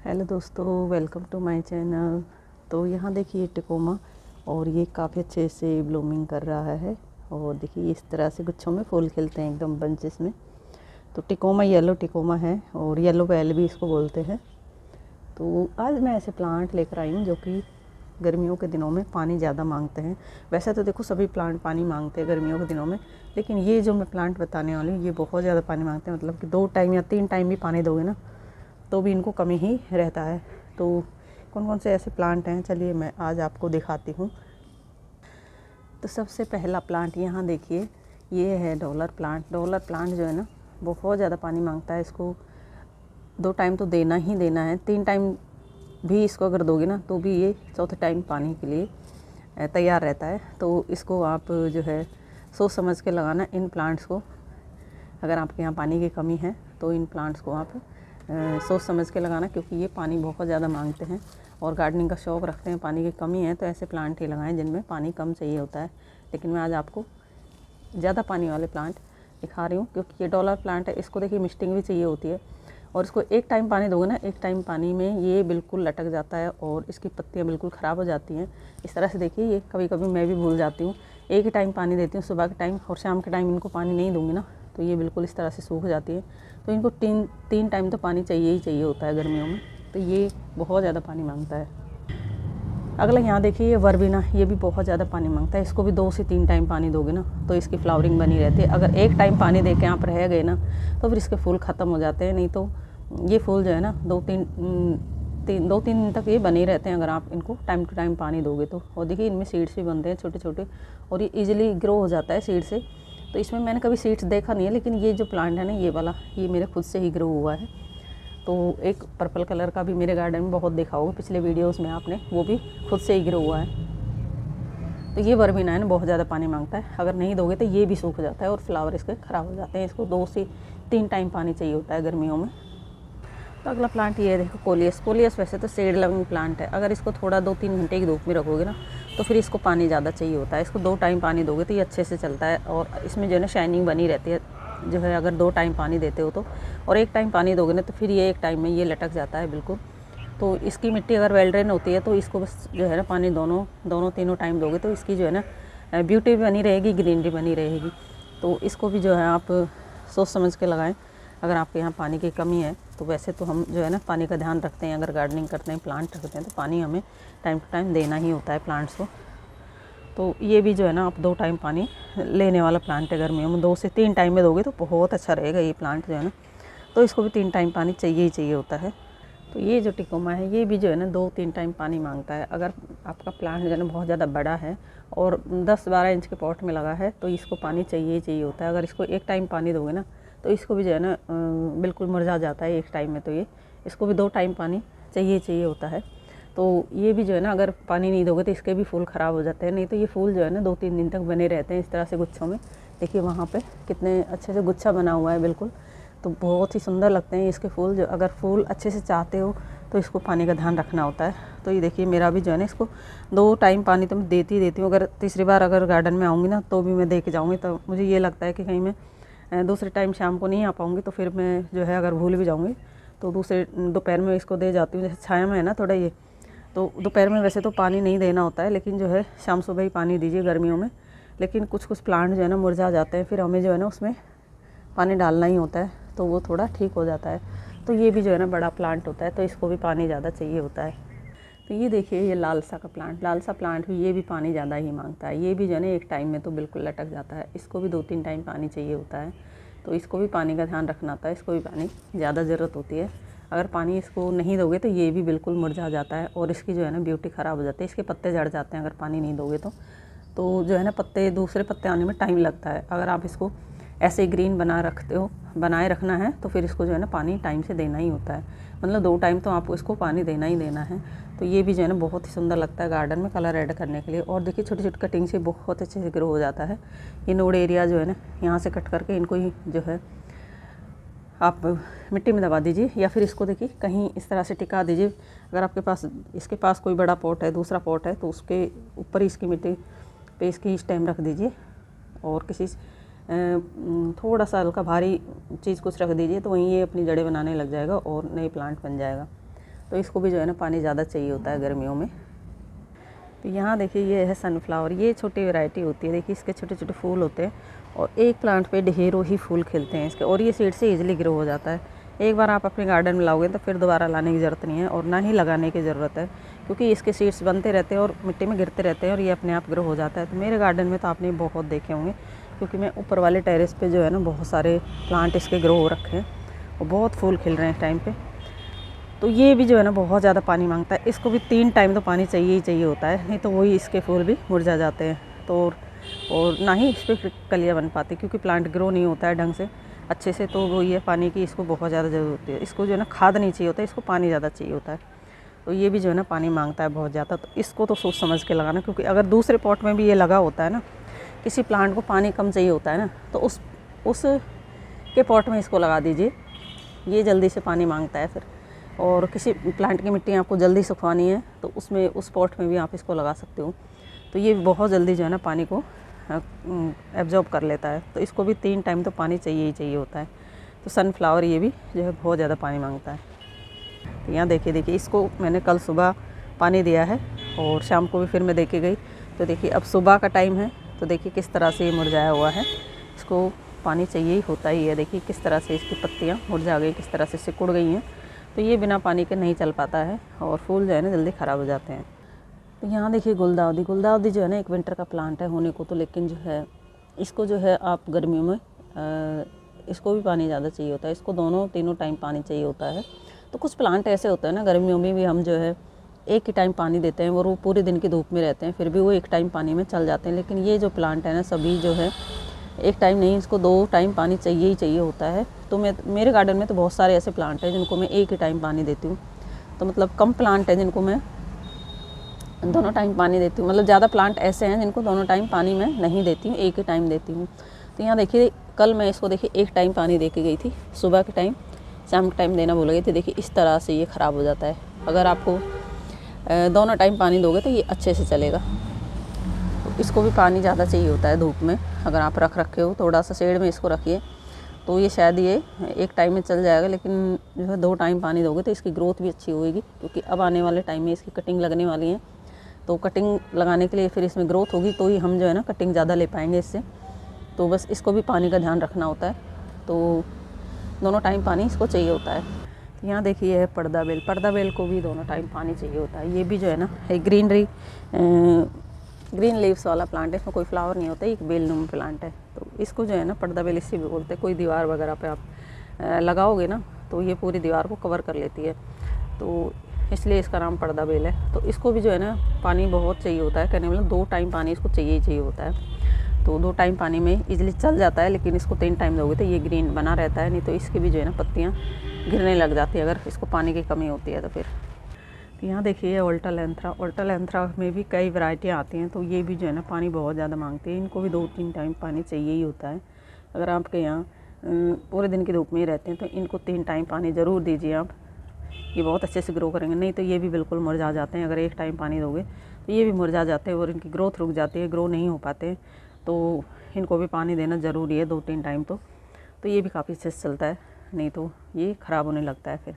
Hello दोस्तों, welcome to my channel. तो यहाँ देखिए टिकोमा, और ये काफ़ी अच्छे से ब्लूमिंग कर रहा है। और देखिए इस तरह से गुच्छों में फूल खिलते हैं एकदम बंचेस में। तो टिकोमा येलो टिकोमा है और येलो बेल भी इसको बोलते हैं। तो आज मैं ऐसे प्लांट लेकर आई हूँ जो कि गर्मियों के दिनों में पानी ज़्यादा मांगते हैं। वैसे तो देखो सभी प्लांट पानी मांगते हैं गर्मियों के दिनों में, लेकिन ये जो मैं प्लांट बताने वाली हूँ ये बहुत ज़्यादा पानी मांगते हैं। मतलब कि 2 टाइम या 3 टाइम भी पानी दोगे ना तो भी इनको कमी ही रहता है। तो कौन कौन से ऐसे प्लांट हैं, चलिए मैं आज आपको दिखाती हूँ। तो सबसे पहला प्लांट यहाँ देखिए, ये है डॉलर प्लांट। डॉलर प्लांट जो है ना बहुत ज़्यादा पानी मांगता है। इसको 2 टाइम तो देना ही देना है। 3 टाइम भी इसको अगर दोगे ना तो भी ये चौथे टाइम पानी के लिए तैयार रहता है। तो इसको आप जो है सोच समझ के लगाना इन प्लांट्स को। अगर आपके यहाँ पानी की कमी है तो इन प्लांट्स को आप सोच समझ के लगाना, क्योंकि ये पानी बहुत ज़्यादा मांगते हैं और गार्डनिंग का शौक़ रखते हैं। पानी की कमी है तो ऐसे प्लांट ही लगाएं जिनमें पानी कम चाहिए होता है। लेकिन मैं आज आपको ज़्यादा पानी वाले प्लांट दिखा रही हूँ, क्योंकि ये डॉलर प्लांट है। इसको देखिए मिस्टिंग भी चाहिए होती है, और इसको 1 टाइम पानी दोगे ना, 1 टाइम पानी में ये बिल्कुल लटक जाता है और इसकी पत्तियाँ बिल्कुल ख़राब हो जाती हैं। इस तरह से देखिए ये कभी कभी मैं भी भूल जाती हूँ। 1 ही टाइम पानी देती हूँ, सुबह के टाइम, और शाम के टाइम इनको पानी नहीं दूँगी ना तो ये बिल्कुल इस तरह से सूख जाती है। तो इनको 3 टाइम तो पानी चाहिए ही चाहिए होता है गर्मियों में। तो ये बहुत ज़्यादा पानी मांगता है। अगला यहाँ देखिए ये वर्बिना, ये भी बहुत ज़्यादा पानी मांगता है। इसको भी 2 से 3 टाइम पानी दोगे ना तो इसकी फ्लावरिंग बनी रहती है। अगर 1 टाइम पानी दे के आप रह गए ना तो फिर इसके फूल ख़त्म हो जाते हैं। नहीं तो ये फूल जो है ना 2-3 दिन तक ये बने रहते हैं अगर आप इनको टाइम टू टाइम पानी दोगे तो। और देखिए इनमें सीड्स भी बनते हैं छोटे छोटे, और ये ईजिली ग्रो हो जाता है सीड से। तो इसमें मैंने कभी सीड्स देखा नहीं है, लेकिन ये जो प्लांट है ना ये वाला, ये मेरे खुद से ही ग्रो हुआ है। तो एक पर्पल कलर का भी मेरे गार्डन में बहुत देखा होगा पिछले वीडियोस में आपने, वो भी खुद से ही ग्रो हुआ है। तो ये वर्बिना है ना बहुत ज़्यादा पानी मांगता है। अगर नहीं दोगे तो ये भी सूख जाता है और फ्लावर इसके ख़राब हो जाते हैं। इसको 2 से 3 टाइम पानी चाहिए होता है गर्मियों में। तो अगला प्लांट ये देखो कोलियस। कोलियस वैसे तो शेड लविंग प्लांट है। अगर इसको थोड़ा 2-3 घंटे की धूप में रखोगे ना तो फिर इसको पानी ज़्यादा चाहिए होता है। इसको 2 टाइम पानी दोगे तो ये अच्छे से चलता है, और इसमें जो है ना शाइनिंग बनी रहती है जो है, अगर 2 टाइम पानी देते हो तो। और 1 टाइम पानी दोगे ना तो फिर ये 1 टाइम में ये लटक जाता है बिल्कुल। तो इसकी मिट्टी अगर वेल ड्रेन होती है तो इसको बस जो है ना पानी तीनों टाइम दोगे तो इसकी जो है ना ब्यूटी भी बनी रहेगी, ग्रीनरी बनी रहेगी। तो इसको भी जो है आप सोच समझ के लगाएं। अगर आपके यहाँ पानी की कमी है तो वैसे तो हम जो है ना पानी का ध्यान रखते हैं, अगर गार्डनिंग करते हैं, प्लांट रखते हैं तो पानी हमें टाइम टू टाइम देना ही होता है प्लांट्स को। तो ये भी जो है ना आप 2 टाइम पानी लेने वाला प्लांट है गर्मियों में। 2 से 3 टाइम में दोगे तो बहुत अच्छा रहेगा ये प्लांट जो है ना। तो इसको भी 3 टाइम पानी चाहिए ही चाहिए होता है। तो ये जो टिकोमा है ये भी जो है ना 2-3 टाइम पानी मांगता है। अगर आपका प्लांट जो है ना बहुत ज़्यादा बड़ा है और 10-12 इंच के पॉट में लगा है तो इसको पानी चाहिए ही चाहिए होता है। अगर इसको 1 टाइम पानी दोगे ना तो इसको भी जो है ना बिल्कुल मुरझा जाता है 1 टाइम में। तो ये इसको भी 2 टाइम पानी चाहिए होता है। तो ये भी जो है ना अगर पानी नहीं दोगे तो इसके भी फूल ख़राब हो जाते हैं। नहीं तो ये फूल जो है ना 2-3 दिन तक बने रहते हैं इस तरह से गुच्छों में। देखिए वहाँ पे कितने अच्छे से गुच्छा बना हुआ है बिल्कुल। तो बहुत ही सुंदर लगते हैं इसके फूल। जो अगर फूल अच्छे से चाहते हो तो इसको पानी का ध्यान रखना होता है। तो ये देखिए मेरा भी जो है ना इसको 2 टाइम पानी तो मैं देती हूँ। अगर तीसरी बार अगर गार्डन में आऊँगी ना तो भी मैं दे के जाऊँगी। तो मुझे ये लगता है कि कहीं मैं दूसरे टाइम शाम को नहीं आ पाऊँगी तो फिर मैं जो है अगर भूल भी जाऊँगी तो दूसरे दोपहर में इसको दे जाती हूँ। जैसे छाया में है ना थोड़ा ये, तो दोपहर में वैसे तो पानी नहीं देना होता है, लेकिन जो है शाम सुबह ही पानी दीजिए गर्मियों में। लेकिन कुछ प्लांट जो है ना मुरझा जाते हैं, फिर हमें जो है ना उसमें पानी डालना ही होता है तो वो थोड़ा ठीक हो जाता है। तो ये भी जो है ना बड़ा प्लांट होता है तो इसको भी पानी ज़्यादा चाहिए होता है। तो ये देखिए ये लालसा का प्लांट, लालसा प्लांट भी ये भी पानी ज़्यादा ही मांगता है। ये भी जो है ना 1 टाइम में तो बिल्कुल लटक जाता है। इसको भी 2-3 टाइम पानी चाहिए होता है। तो इसको भी पानी का ध्यान रखना होता है। इसको भी पानी ज़्यादा ज़रूरत होती है। अगर पानी इसको नहीं दोगे तो ये भी बिल्कुल मुरझा जाता है और इसकी जो है ना ब्यूटी ख़राब हो जाती है। इसके पत्ते झड़ जाते हैं अगर पानी नहीं दोगे तो जो है ना दूसरे पत्ते आने में टाइम लगता है। अगर आप इसको ऐसे ग्रीन बनाए रखना है तो फिर इसको जो है ना पानी टाइम से देना ही होता है। मतलब 2 टाइम तो आपको इसको पानी देना ही देना है। तो ये भी जो है ना बहुत ही सुंदर लगता है गार्डन में कलर ऐड करने के लिए। और देखिए छोटी छोटी कटिंग से बहुत अच्छे से ग्रो हो जाता है। ये नोड एरिया जो है ना यहाँ से कट करके इनको ही जो है आप मिट्टी में दबा दीजिए, या फिर इसको देखिए कहीं इस तरह से टिका दीजिए। अगर आपके पास इसके पास कोई बड़ा पॉट है, दूसरा पॉट है, तो उसके ऊपर ही इसकी मिट्टी पे इसकी स्टेम रख दीजिए और किसी थोड़ा सा हल्का भारी चीज़ कुछ रख दीजिए तो वहीं ये अपनी जड़ें बनाने लग जाएगा और नई प्लांट बन जाएगा। तो इसको भी जो है ना पानी ज़्यादा चाहिए होता है गर्मियों में। तो यहाँ देखिए ये है सनफ्लावर, ये छोटी वैरायटी होती है। देखिए इसके छोटे छोटे फूल होते हैं और एक प्लांट पे ढेरों ही फूल खिलते हैं इसके, और ये सीड से इजीली ग्रो हो जाता है। एक बार आप अपने गार्डन में लाओगे तो फिर दोबारा लाने की ज़रूरत नहीं है और ना ही लगाने की ज़रूरत है, क्योंकि इसके सीड्स बनते रहते हैं और मिट्टी में गिरते रहते हैं और ये अपने आप ग्रो हो जाता है। तो मेरे गार्डन में तो आपने बहुत देखे होंगे, क्योंकि मैं ऊपर वाले टेरेस पे जो है ना बहुत सारे प्लांट इसके ग्रो हो रखे हैं और बहुत फूल खिल रहे हैं इस टाइम पे। तो ये भी जो है ना बहुत ज़्यादा पानी मांगता है, इसको भी 3 टाइम तो पानी चाहिए ही चाहिए होता है, नहीं तो वही इसके फूल भी मुरझा जाते हैं। तो और ना ही इस पर कलियाँ बन पाती, क्योंकि प्लांट ग्रो नहीं होता है ढंग से अच्छे से। तो वो ये पानी की इसको बहुत ज़्यादा ज़रूरत होती है। इसको जो है ना खाद नहीं चाहिए होता है, इसको पानी ज़्यादा चाहिए होता है। तो ये भी जो है ना पानी मांगता है बहुत ज़्यादा। तो इसको तो सोच समझ के लगाना, क्योंकि अगर दूसरे पॉट में भी ये लगा होता है ना, किसी प्लांट को पानी कम चाहिए होता है ना, तो उस के पॉट में इसको लगा दीजिए, ये जल्दी से पानी मांगता है फिर। और किसी प्लांट की मिट्टी आपको जल्दी सुखवानी है तो उसमें उस पॉट में भी आप इसको लगा सकते हो। तो ये बहुत जल्दी जो है ना पानी को एब्जॉर्ब कर लेता है। तो इसको भी 3 टाइम तो पानी चाहिए ही चाहिए होता है। तो सनफ्लावर ये भी जो है बहुत ज़्यादा पानी मांगता है। तो यहाँ देखिए इसको मैंने कल सुबह पानी दिया है और शाम को भी फिर मैं दे के गई। तो देखिए अब सुबह का टाइम है, तो देखिए किस तरह से ये मुरझाया हुआ है। इसको पानी चाहिए ही होता ही है। देखिए किस तरह से इसकी पत्तियाँ मुरझा गई, किस तरह से सिकुड़ गई हैं। तो ये बिना पानी के नहीं चल पाता है और फूल जो है ना जल्दी ख़राब हो जाते हैं। तो यहाँ देखिए गुलदाउदी जो है ना एक विंटर का प्लांट है होने को तो, लेकिन जो है इसको जो है आप गर्मियों में इसको भी पानी ज़्यादा चाहिए होता है। इसको तीनों टाइम पानी चाहिए होता है। तो कुछ प्लांट ऐसे होते हैं ना, गर्मियों में भी हम जो है एक ही टाइम पानी देते हैं, वो पूरे दिन की धूप में रहते हैं, फिर भी वो एक टाइम पानी में चल जाते हैं। लेकिन ये जो प्लांट है ना सभी जो है एक टाइम नहीं, इसको 2 टाइम पानी चाहिए ही चाहिए होता है। तो मेरे गार्डन में तो बहुत सारे ऐसे प्लांट हैं जिनको मैं एक ही टाइम पानी देती हूँ। तो मतलब कम प्लांट है जिनको मैं दोनों टाइम पानी देती हूँ, मतलब ज़्यादा प्लांट ऐसे हैं जिनको दोनों टाइम पानी मैं नहीं देती हूँ, एक ही टाइम देती हूँ। तो यहाँ देखिए कल मैं इसको देखिए एक टाइम पानी दे के गई थी, सुबह के टाइम, शाम के टाइम देना भूल गई थी। देखिए इस तरह से ये ख़राब हो जाता है। अगर आपको दोनों टाइम पानी दोगे तो ये अच्छे से चलेगा। तो इसको भी पानी ज़्यादा चाहिए होता है धूप में। अगर आप रखे हो थोड़ा सा शेड में इसको रखिए तो ये शायद ये एक टाइम में चल जाएगा, लेकिन जो है 2 टाइम पानी दोगे तो इसकी ग्रोथ भी अच्छी होगी, क्योंकि अब आने वाले टाइम में इसकी कटिंग लगने वाली है। तो कटिंग लगाने के लिए फिर इसमें ग्रोथ होगी तो ही हम जो है ना कटिंग ज़्यादा ले पाएंगे इससे। तो बस इसको भी पानी का ध्यान रखना होता है। तो दोनों टाइम पानी इसको चाहिए होता है। तो यहाँ देखिए है पर्दा बेल को भी दोनों टाइम पानी चाहिए होता है। ये भी जो है ना एक ग्रीन लीव्स वाला प्लांट है, इसमें कोई फ्लावर नहीं होता है, एक बेलनुमा प्लांट है। तो इसको जो है ना पर्दा बेल इससे भी बोलते हैं। कोई दीवार वगैरह पे आप लगाओगे ना तो ये पूरी दीवार को कवर कर लेती है, तो इसलिए इसका नाम पर्दा बेल है। तो इसको भी जो है ना पानी बहुत चाहिए होता है, कहने मतलब 2 टाइम पानी इसको चाहिए ही चाहिए होता है। तो 2 टाइम पानी में इजीली चल जाता है, लेकिन इसको 3 टाइम दोगे तो ये ग्रीन बना रहता है, नहीं तो इसकी भी जो है ना पत्तियाँ गिरने लग जाती है अगर इसको पानी की कमी होती है तो फिर। तो यहाँ देखिए ऑल्टा लेंथरा में भी कई वैरायटियाँ आती हैं। तो ये भी जो है ना पानी बहुत ज़्यादा मांगती है, इनको भी 2-3 टाइम पानी चाहिए ही होता है। अगर आपके यहाँ पूरे दिन की धूप में ही रहते हैं तो इनको 3 टाइम पानी ज़रूर दीजिए आप, ये बहुत अच्छे से ग्रो करेंगे। नहीं तो ये भी बिल्कुल मुरझा जाते हैं, अगर एक टाइम पानी दोगे तो ये भी मुरझा जाते हैं और इनकी ग्रोथ रुक जाती है, ग्रो नहीं हो पाते। तो इनको भी पानी देना ज़रूरी है 2-3 टाइम। तो ये भी काफ़ी अच्छे से चलता है, नहीं तो ये ख़राब होने लगता है फिर।